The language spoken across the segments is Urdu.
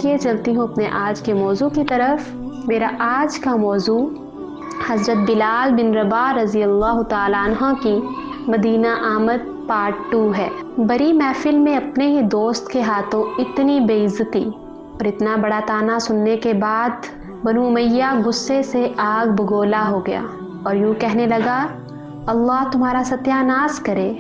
کیے چلتی ہوں اپنے آج کے موضوع کی طرف۔ میرا آج کا موضوع حضرت بلال بن رباح رضی اللہ تعالیٰ عنہ کی مدینہ آمد پارٹ 2 ہے۔ بڑی محفل میں اپنے ہی دوست کے ہاتھوں اتنی بے عزتی اور اتنا بڑا طعنہ سننے کے بعد بنو امیہ غصے سے آگ بگولا ہو گیا اور یوں کہنے لگا، اللہ تمہارا ستیہ ناش کرے،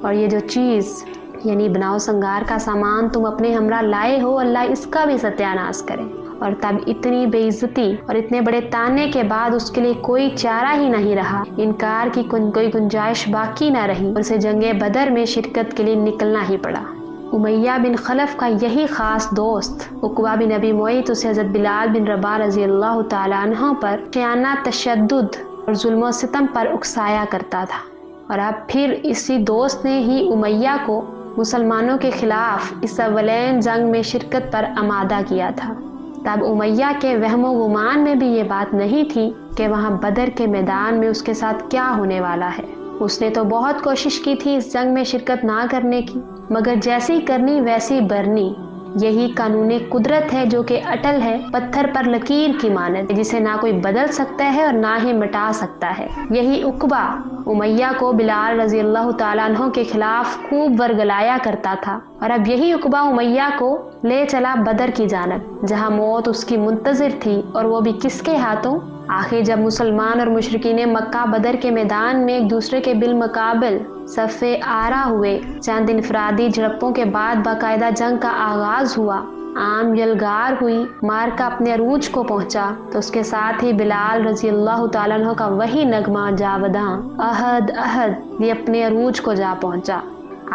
اور یہ جو چیز یعنی بناؤ سنگار کا سامان تم اپنے ہمراہ لائے ہو، اللہ اس کا بھی ستیہ ناش کرے۔ اور تب اتنی بے عزتی اور اتنے بڑے طعنے کے بعد اس کے لیے کوئی چارہ ہی نہیں رہا، انکار کی کوئی گنجائش باقی نہ رہی، اسے جنگ بدر میں شرکت کے لیے نکلنا ہی پڑا۔ امیہ بن خلف کا یہی خاص دوست عقبہ بن ابی معیط اسے حضرت بلال بن رباح رضی اللہ تعالیٰ عنہ پر شیانہ تشدد اور ظلم و ستم پر اکسایا کرتا تھا، اور اب پھر اسی دوست نے ہی امیہ کو مسلمانوں کے خلاف اس اولین جنگ میں شرکت پر آمادہ کیا تھا۔ تب امیہ کے وہم و گمان میں بھی یہ بات نہیں تھی کہ وہاں بدر کے میدان میں اس کے ساتھ کیا ہونے والا ہے۔ اس نے تو بہت کوشش کی تھی اس جنگ میں شرکت نہ کرنے کی، مگر جیسی کرنی ویسی برنی۔ یہی قانون قدرت ہے جو کہ اٹل ہے پتھر پر لکیر کی مانند، جسے نہ کوئی بدل سکتا ہے اور نہ ہی مٹا سکتا ہے۔ یہی عقبہ امیہ کو بلال رضی اللہ تعالیٰ عنہ کے خلاف خوب ورگلایا کرتا تھا، اور اب یہی عقبہ امیہ کو لے چلا بدر کی جانب، جہاں موت اس کی منتظر تھی، اور وہ بھی کس کے ہاتھوں؟ آخر جب مسلمان اور مشرکین مکہ بدر کے میدان میں ایک دوسرے کے بالمقابل صف آرا ہوئے، چند انفرادی جھڑپوں کے بعد باقاعدہ جنگ کا آغاز ہوا، عام یلغار ہوئی، مارکا اپنے عروج کو پہنچا، تو اس کے ساتھ ہی بلال رضی اللہ تعالیٰ عنہ کا وہی نغمہ جاوداں احد احد بھی اپنے عروج کو جا پہنچا۔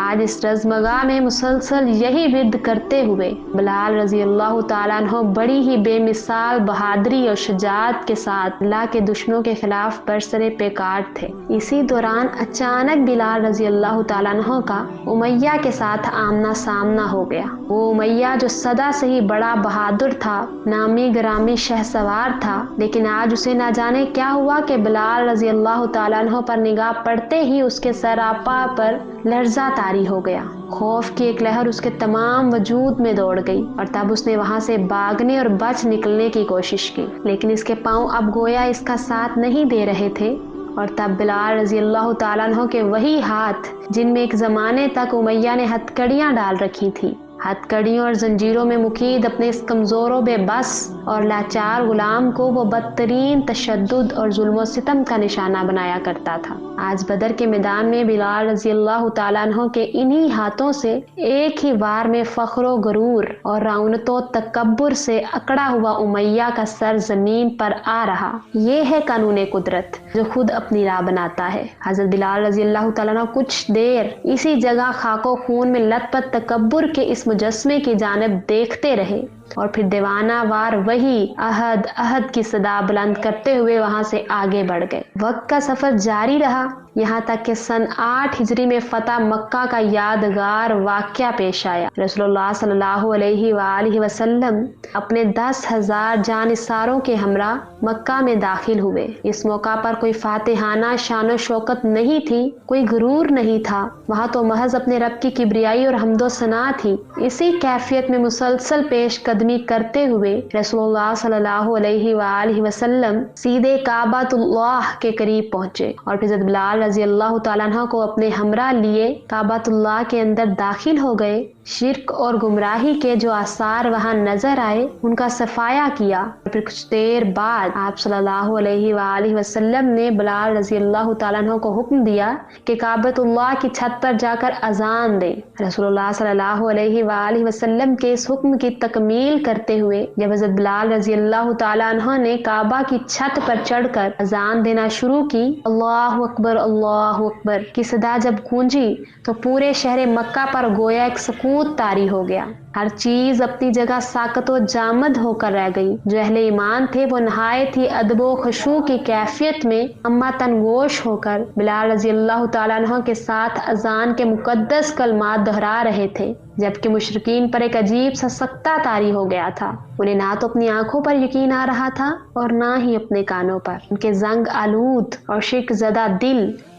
آج اس رزمگاہ میں مسلسل یہی ورد کرتے ہوئے بلال رضی اللہ تعالیٰ عنہ بڑی ہی بے مثال بہادری اور شجاعت کے ساتھ اللہ کے دشمنوں کے خلاف برسر پیکار تھے۔ اسی دوران اچانک بلال رضی اللہ تعالیٰ عنہ کا امیہ کے ساتھ آمنا سامنا ہو گیا۔ وہ امیہ جو سدا سے ہی بڑا بہادر تھا، نامی گرامی شہ سوار تھا، لیکن آج اسے نہ جانے کیا ہوا کہ بلال رضی اللہ تعالیٰ عنہ پر نگاہ پڑتے ہی اس کے سراپا پر لرزہ طاری ہو گیا۔ خوف کی ایک لہر اس کے تمام وجود میں دوڑ گئی، اور تب اس نے وہاں سے بھاگنے اور بچ نکلنے کی کوشش کی، لیکن اس کے پاؤں اب گویا اس کا ساتھ نہیں دے رہے تھے۔ اور تب بلال رضی اللہ تعالیٰ عنہ کے وہی ہاتھ جن میں ایک زمانے تک امیہ نے ہتھکڑیاں ڈال رکھی تھی، ہتھکڑیوں اور زنجیروں میں مقید اپنے اس کمزور و بے بس اور لاچار غلام کو وہ بدترین تشدد اور ظلم و ستم کا نشانہ بنایا کرتا تھا۔ آج بدر کے میدان میں بلال رضی اللہ تعالیٰ عنہ کے انہی ہاتھوں سے ایک ہی وار میں فخر و غرور اور رعونت و تکبر سے اکڑا ہوا امیہ کا سر زمین پر آ رہا۔ یہ ہے قانون قدرت جو خود اپنی راہ بناتا ہے۔ حضرت بلال رضی اللہ تعالیٰ عنہ کچھ دیر اسی جگہ خاک و خون میں لت پت تکبر کے اس مجسمے کی جانب دیکھتے رہے، اور پھر دیوانہ وار وہی احد احد کی صدا بلند کرتے ہوئے وہاں سے آگے بڑھ گئے۔ وقت کا سفر جاری رہا، یہاں تک کہ سن 8 ہجری میں فتح مکہ کا یادگار واقعہ پیش آیا۔ رسول اللہ صلی اللہ علیہ وآلہ وسلم اپنے 10,000 جانثاروں کے ہمراہ مکہ میں داخل ہوئے۔ اس موقع پر کوئی فاتحانہ شان و شوکت نہیں تھی، کوئی غرور نہیں تھا، وہاں تو محض اپنے رب کی کبریائی اور حمد و ثنا تھی۔ اسی کیفیت میں مسلسل پیش قدمی کرتے ہوئے رسول اللہ صلی اللہ علیہ وآلہ وسلم سیدھے کعبۃ اللہ کے قریب پہنچے، اور پھر حضرت بلال رضی اللہ تعالیٰ عنہ کو اپنے ہمراہ لیے کعبۃ اللہ کے اندر داخل ہو گئے۔ شرک اور گمراہی کے جو آثار وہاں نظر آئے ان کا صفایا کیا، اور پھر کچھ دیر بعد آپ صلی اللہ علیہ وآلہ وسلم نے بلال رضی اللہ تعالیٰ عنہ کو حکم دیا کہ کعبۃ اللہ کی چھت پر جا کر اذان دے۔ رسول اللہ صلی اللہ علیہ وآلہ وسلم کے اس حکم کی تکمیل کرتے ہوئے جب حضرت بلال رضی اللہ تعالیٰ عنہ نے کعبہ کی چھت پر چڑھ کر اذان دینا شروع کی، اللہ اکبر کی صدا جب گونجی تو پورے شہر مکہ پر گویا ایک سکوت طاری ہو گیا۔ ہر چیز اپنی جگہ ساکت و جامد ہو کر رہ گئی۔ جو اہل ایمان تھے وہ نہایت ہی ادب و خشوع کی کیفیت میں اما تنگوش ہو کر بلال رضی اللہ تعالیٰ عنہ کے ساتھ اذان کے مقدس کلمات دہرا رہے تھے، جبکہ مشرکین پر ایک عجیب سا سکتہ طاری ہو گیا تھا۔ انہیں نہ تو اپنی آنکھوں پر یقین آ رہا تھا اور نہ ہی اپنے کانوں پر۔ ان کے زنگ آلود اور شرک زدہ دل